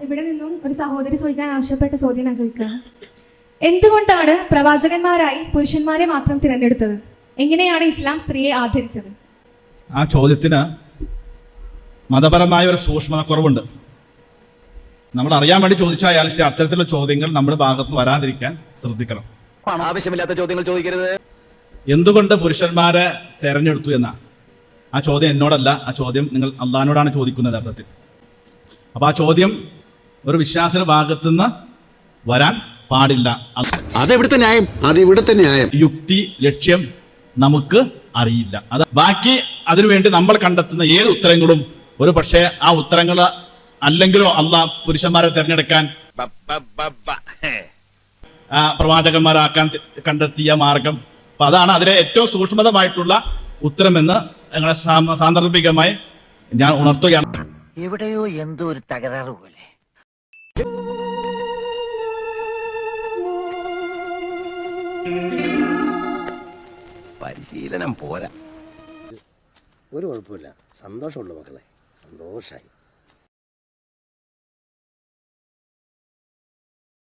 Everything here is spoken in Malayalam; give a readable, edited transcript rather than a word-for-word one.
ഇവിടെ നിന്നും ഒരു സഹോദരി ചോദിക്കാൻ ആവശ്യപ്പെട്ട ചോദ്യം ഞാൻ ചോദിക്കാം. എന്തുകൊണ്ടാണ് പ്രവാചകന്മാരായി പുരുഷന്മാരെ മാത്രം തിരഞ്ഞെടുത്തത്? എങ്ങനെയാണ് ഇസ്ലാം സ്ത്രീയെ ആദരിച്ചത്? ആ ചോദ്യത്തിന് മതപരമായ ഒരു സൂക്ഷ്മതക്കുറവുണ്ട്. നമ്മൾ അറിയാൻ വേണ്ടി ചോദിച്ചാൽ അത്തരത്തിലുള്ള ചോദ്യങ്ങൾ നമ്മുടെ ഭാഗത്ത് വരാതിരിക്കാൻ ശ്രദ്ധിക്കണം. ആവശ്യമില്ലാത്ത ചോദ്യങ്ങൾ ചോദിക്കരുത്. എന്തുകൊണ്ട് പുരുഷന്മാരെ തെരഞ്ഞെടുത്തു എന്ന ആ ചോദ്യം എന്നോടല്ല, ആ ചോദ്യം നിങ്ങൾ അള്ളാഹിനോടാണ് ചോദിക്കുന്നത് അർത്ഥത്തിൽ. അപ്പൊ ആ ചോദ്യം ഒരു വിശ്വാസിയുടെ ഭാഗത്തുനിന്ന് വരാൻ പാടില്ല. അതെവിടുത്തെ ന്യായം? യുക്തി ലക്ഷ്യം നമുക്ക് അറിയില്ല. അത് ബാക്കി അതിനുവേണ്ടി നമ്മൾ കണ്ടെത്തുന്ന ഏത് ഉത്തരങ്ങളും ഒരു പക്ഷേ ആ ഉത്തരങ്ങൾ അല്ലെങ്കിലോ അള്ളാഹ് പുരുഷന്മാരെ തിരഞ്ഞെടുക്കാൻ പ്രവാചകന്മാരാക്കാൻ കണ്ടെത്തിയ മാർഗം. അപ്പൊ അതാണ് അതിലെ ഏറ്റവും സൂക്ഷ്മതമായിട്ടുള്ള ഉത്തരമെന്ന് ഞങ്ങളെ സാന്ദർഭികമായി ഞാൻ ഉണർത്തുകയാണ്. എവിടെയോ എന്തോ ഒരു തകരാറ് പോലെ. പരിശീലനം പോരാ. ഒരു കുഴപ്പമില്ല, സന്തോഷമുള്ളൂ മക്കളെ, സന്തോഷായി.